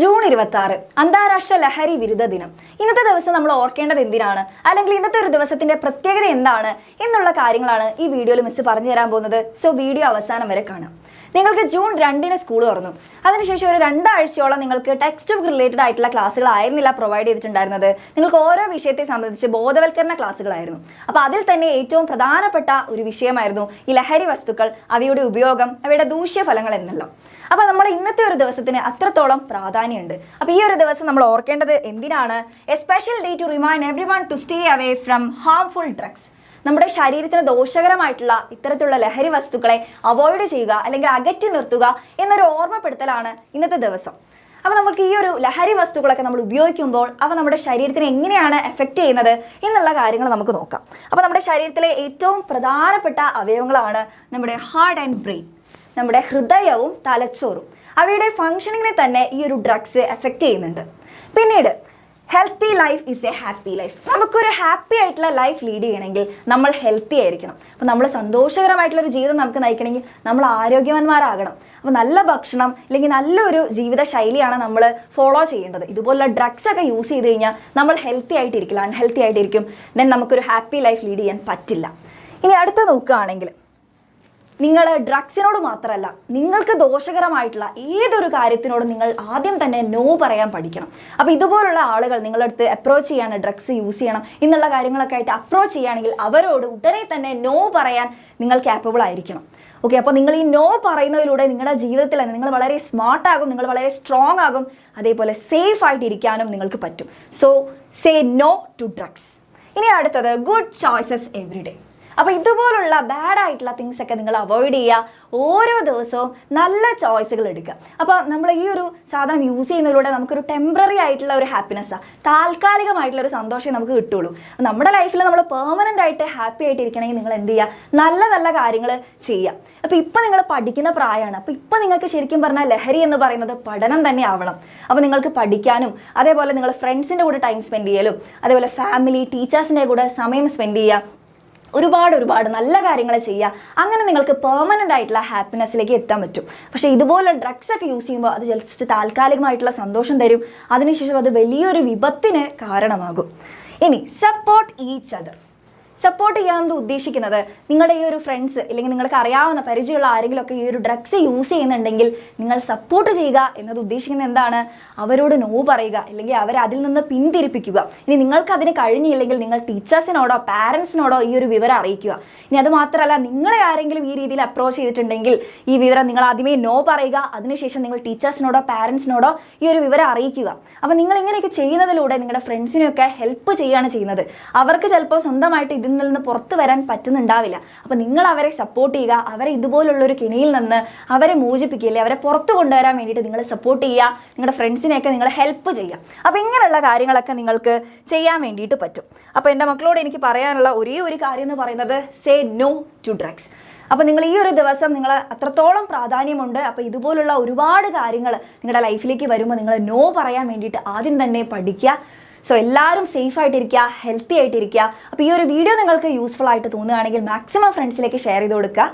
June 26 അന്താരാഷ്ട്ര ലഹരി വിരുദ്ധ ദിനം. ഇന്നത്തെ ദിവസം നമ്മൾ ഓർക്കേണ്ടത് എന്തിനാണ്, അല്ലെങ്കിൽ ഇന്നത്തെ ഒരു ദിവസത്തിന്റെ പ്രത്യേകത എന്താണ് എന്നുള്ള കാര്യങ്ങളാണ് ഈ വീഡിയോയിൽ മിസ് പറഞ്ഞു തരാൻ പോകുന്നത്. സോ വീഡിയോ അവസാനം വരെ കാണാം. നിങ്ങൾക്ക് ജൂൺ 2 സ്കൂൾ തുറന്നു. അതിനുശേഷം ഒരു 2 ആഴ്ചയോളം നിങ്ങൾക്ക് ടെക്സ്റ്റ് ബുക്ക് റിലേറ്റഡ് ആയിട്ടുള്ള ക്ലാസ്സുകളായിരുന്നില്ല പ്രൊവൈഡ് ചെയ്തിട്ടുണ്ടായിരുന്നത്. നിങ്ങൾക്ക് ഓരോ വിഷയത്തെ സംബന്ധിച്ച് ബോധവൽക്കരണ ക്ലാസ്സുകളായിരുന്നു. അപ്പോൾ അതിൽ തന്നെ ഏറ്റവും പ്രധാനപ്പെട്ട ഒരു വിഷയമായിരുന്നു ഈ ലഹരി വസ്തുക്കൾ, അവയുടെ ഉപയോഗം, അവയുടെ ദൂഷ്യഫലങ്ങൾ എന്നെല്ലാം. അപ്പോൾ നമ്മൾ ഇന്നത്തെ ഒരു ദിവസത്തിന് അത്രത്തോളം പ്രാധാന്യമുണ്ട്. അപ്പോൾ ഈ ഒരു ദിവസം നമ്മൾ ഓർക്കേണ്ടത് എന്തിനാണ്? A special day to remind everyone to stay away from harmful drugs. നമ്മുടെ ശരീരത്തിന് ദോഷകരമായിട്ടുള്ള ഇത്തരത്തിലുള്ള ലഹരി വസ്തുക്കളെ അവോയ്ഡ് ചെയ്യുക അല്ലെങ്കിൽ അകറ്റി നിർത്തുക എന്നൊരു ഓർമ്മപ്പെടുത്തലാണ് ഇന്നത്തെ ദിവസം. അപ്പോൾ നമുക്ക് ഈ ഒരു ലഹരി വസ്തുക്കളൊക്കെ നമ്മൾ ഉപയോഗിക്കുമ്പോൾ അവ നമ്മുടെ ശരീരത്തിനെ എങ്ങനെയാണ് എഫക്റ്റ് ചെയ്യുന്നത് എന്നുള്ള കാര്യങ്ങൾ നമുക്ക് നോക്കാം. അപ്പോൾ നമ്മുടെ ശരീരത്തിലെ ഏറ്റവും പ്രധാനപ്പെട്ട അവയവങ്ങളാണ് നമ്മുടെ ഹാർട്ട് ആൻഡ് ബ്രെയിൻ, നമ്മുടെ ഹൃദയവും തലച്ചോറും. അവയുടെ ഫങ്ഷനിങ്ങിനെ തന്നെ ഈ ഒരു ഡ്രഗ്സ് എഫക്റ്റ് ചെയ്യുന്നുണ്ട്. പിന്നീട് healthy life is A happy life. നമുക്കൊരു ഹാപ്പി ആയിട്ടുള്ള ലൈഫ് ലീഡ് ചെയ്യണമെങ്കിൽ നമ്മൾ ഹെൽത്തി ആയിരിക്കണം. അപ്പോൾ നമ്മൾ സന്തോഷകരമായിട്ടുള്ളൊരു ജീവിതം നമുക്ക് നയിക്കണമെങ്കിൽ നമ്മൾ ആരോഗ്യവാന്മാരാകണം. അപ്പോൾ നല്ല ഭക്ഷണം അല്ലെങ്കിൽ നല്ലൊരു ജീവിത ശൈലിയാണ് നമ്മൾ ഫോളോ ചെയ്യേണ്ടത്. ഇതുപോലുള്ള ഡ്രഗ്സ് ഒക്കെ യൂസ് ചെയ്ത് കഴിഞ്ഞാൽ നമ്മൾ ഹെൽത്തി ആയിട്ടിരിക്കില്ല, അൺഹെൽത്തി ആയിട്ടിരിക്കും. ദെൻ നമുക്കൊരു ഹാപ്പി ലൈഫ് ലീഡ് ചെയ്യാൻ പറ്റില്ല. ഇനി അടുത്ത് നോക്കുകയാണെങ്കിൽ നിങ്ങൾ ഡ്രഗ്സിനോട് മാത്രമല്ല, നിങ്ങൾക്ക് ദോഷകരമായിട്ടുള്ള ഏതൊരു കാര്യത്തിനോടും നിങ്ങൾ ആദ്യം തന്നെ നോ പറയാൻ പഠിക്കണം. അപ്പോൾ ഇതുപോലുള്ള ആളുകൾ നിങ്ങളുടെ അടുത്ത് അപ്രോച്ച് ചെയ്യാണ്, ഡ്രഗ്സ് യൂസ് ചെയ്യണം എന്നുള്ള കാര്യങ്ങളൊക്കെ ആയിട്ട് അപ്രോച്ച് ചെയ്യുകയാണെങ്കിൽ അവരോട് ഉടനെ തന്നെ നോ പറയാൻ നിങ്ങൾ ക്യാപ്പബിൾ ആയിരിക്കണം. ഓക്കെ, അപ്പോൾ നിങ്ങൾ ഈ നോ പറയുന്നതിലൂടെ നിങ്ങളുടെ ജീവിതത്തിൽ തന്നെ നിങ്ങൾ വളരെ സ്മാർട്ട് ആകും, നിങ്ങൾ വളരെ സ്ട്രോങ് ആകും, അതേപോലെ സേഫ് ആയിട്ടിരിക്കാനും നിങ്ങൾക്ക് പറ്റും. So say no to drugs. ഇനി അടുത്തത് ഗുഡ് ചോയ്സസ് എവറി ഡേ. അപ്പോൾ ഇതുപോലുള്ള ബാഡ് ആയിട്ടുള്ള തിങ്സ് ഒക്കെ നിങ്ങൾ അവോയ്ഡ് ചെയ്യുക. ഓരോ ദിവസവും നല്ല ചോയ്സുകൾ എടുക്കുക. അപ്പോൾ നമ്മൾ ഈ ഒരു സാധനം യൂസ് ചെയ്യുന്നതിലൂടെ നമുക്കൊരു ടെമ്പററി ആയിട്ടുള്ള ഒരു ഹാപ്പിനെസ്സാണ്, താൽക്കാലികമായിട്ടുള്ള ഒരു സന്തോഷം നമുക്ക് കിട്ടുള്ളൂ. നമ്മുടെ ലൈഫിൽ നമ്മൾ പെർമനൻ്റ് ആയിട്ട് ഹാപ്പി ആയിട്ടിരിക്കണമെങ്കിൽ നിങ്ങൾ എന്ത് ചെയ്യുക? നല്ല നല്ല കാര്യങ്ങൾ ചെയ്യുക. അപ്പോൾ ഇപ്പോൾ നിങ്ങൾ പഠിക്കുന്ന പ്രായമാണ്. അപ്പോൾ ഇപ്പോൾ നിങ്ങൾക്ക് ശരിക്കും പറഞ്ഞാൽ ലഹരി എന്ന് പറയുന്നത് പഠനം തന്നെ ആവണം. അപ്പോൾ നിങ്ങൾക്ക് പഠിക്കാനും അതേപോലെ നിങ്ങൾ ഫ്രണ്ട്സിൻ്റെ കൂടെ ടൈം സ്പെൻഡ് ചെയ്യലും അതേപോലെ ഫാമിലി ടീച്ചേഴ്സിൻ്റെ കൂടെ സമയം സ്പെൻഡ് ചെയ്യുക, ഒരുപാട് നല്ല കാര്യങ്ങൾ ചെയ്യുക. അങ്ങനെ നിങ്ങൾക്ക് പെർമനൻ്റ് ആയിട്ടുള്ള ഹാപ്പിനെസ്സിലേക്ക് എത്താൻ പറ്റും. പക്ഷേ ഇതുപോലെ ഡ്രഗ്സ് ഒക്കെ യൂസ് ചെയ്യുമ്പോൾ അത് ജസ്റ്റ് താൽക്കാലികമായിട്ടുള്ള സന്തോഷം തരും, അതിനുശേഷം അത് വലിയൊരു വിപത്തിന് കാരണമാകും. ഇനി സപ്പോർട്ട് ഈച്ച് അതർ. സപ്പോർട്ട് ചെയ്യാമെന്ന് ഉദ്ദേശിക്കുന്നത് നിങ്ങളുടെ ഈ ഒരു ഫ്രണ്ട്സ് അല്ലെങ്കിൽ നിങ്ങൾക്ക് അറിയാവുന്ന പരിചയമുള്ള ആരെങ്കിലുമൊക്കെ ഈ ഒരു ഡ്രഗ്സ് യൂസ് ചെയ്യുന്നുണ്ടെങ്കിൽ നിങ്ങൾ സപ്പോർട്ട് ചെയ്യുക എന്നത് ഉദ്ദേശിക്കുന്നത് എന്താണ്? അവരോട് നോ പറയുക അല്ലെങ്കിൽ അവരെ അതിൽ നിന്ന് പിന്തിരിപ്പിക്കുക. ഇനി നിങ്ങൾക്ക് അതിന് കഴിഞ്ഞില്ലെങ്കിൽ നിങ്ങൾ ടീച്ചേഴ്സിനോടോ പാരൻസിനോടോ ഈ ഒരു വിവരം അറിയിക്കുക. ഇനി അത് മാത്രമല്ല, നിങ്ങളെ ആരെങ്കിലും ഈ രീതിയിൽ അപ്രോച്ച് ചെയ്തിട്ടുണ്ടെങ്കിൽ ഈ വിവരം നിങ്ങൾ ആദ്യമേ നോ പറയുക, അതിനുശേഷം നിങ്ങൾ ടീച്ചേഴ്സിനോടോ പാരൻസിനോടോ ഈ ഒരു വിവരം അറിയിക്കുക. അപ്പോൾ നിങ്ങൾ ഇങ്ങനെയൊക്കെ ചെയ്യുന്നതിലൂടെ നിങ്ങളുടെ ഫ്രണ്ട്സിനെയൊക്കെ ഹെൽപ്പ് ചെയ്യുകയാണ് ചെയ്യുന്നത്. അവർക്ക് ചിലപ്പോൾ സ്വന്തമായിട്ട് ഇതിൽ നിന്ന് പുറത്ത് വരാൻ പറ്റുന്നുണ്ടാവില്ല. അപ്പോൾ നിങ്ങൾ അവരെ സപ്പോർട്ട് ചെയ്യുക, അവരെ ഇതുപോലുള്ളൊരു കെണിയിൽ നിന്ന് അവരെ മോചിപ്പിക്കില്ലേ, അവരെ പുറത്ത് കൊണ്ടുവരാൻ വേണ്ടിയിട്ട് നിങ്ങൾ സപ്പോർട്ട് ചെയ്യുക, നിങ്ങളുടെ ഫ്രണ്ട്സിനെയൊക്കെ നിങ്ങൾ ഹെൽപ്പ് ചെയ്യുക. അപ്പോൾ ഇങ്ങനെയുള്ള കാര്യങ്ങളൊക്കെ നിങ്ങൾക്ക് ചെയ്യാൻ വേണ്ടിയിട്ട് പറ്റും. അപ്പോൾ എൻ്റെ മക്കളോട് എനിക്ക് പറയാനുള്ള ഒരേ ഒരു കാര്യം എന്ന് പറയുന്നത് സേ നോ ടു ഡ്രഗ്സ്. അപ്പോൾ നിങ്ങൾ ഈ ഒരു ദിവസം നിങ്ങൾ അത്രത്തോളം പ്രാധാന്യമുണ്ട്. അപ്പോൾ ഇതുപോലുള്ള ഒരുപാട് കാര്യങ്ങൾ നിങ്ങളുടെ ലൈഫിലേക്ക് വരുമ്പോൾ നിങ്ങൾ നോ പറയാൻ വേണ്ടിയിട്ട് ആദ്യം തന്നെ പഠിക്കുക. സോ എല്ലാവരും സേഫ് ആയിട്ടിരിക്കുക, ഹെൽത്തി ആയിട്ടിരിക്കുക. അപ്പോൾ ഈ ഒരു വീഡിയോ നിങ്ങൾക്ക് യൂസ്ഫുൾ ആയിട്ട് തോന്നുകയാണെങ്കിൽ മാക്സിമം ഫ്രണ്ട്സിലേക്ക് ഷെയർ ചെയ്ത് കൊടുക്കുക.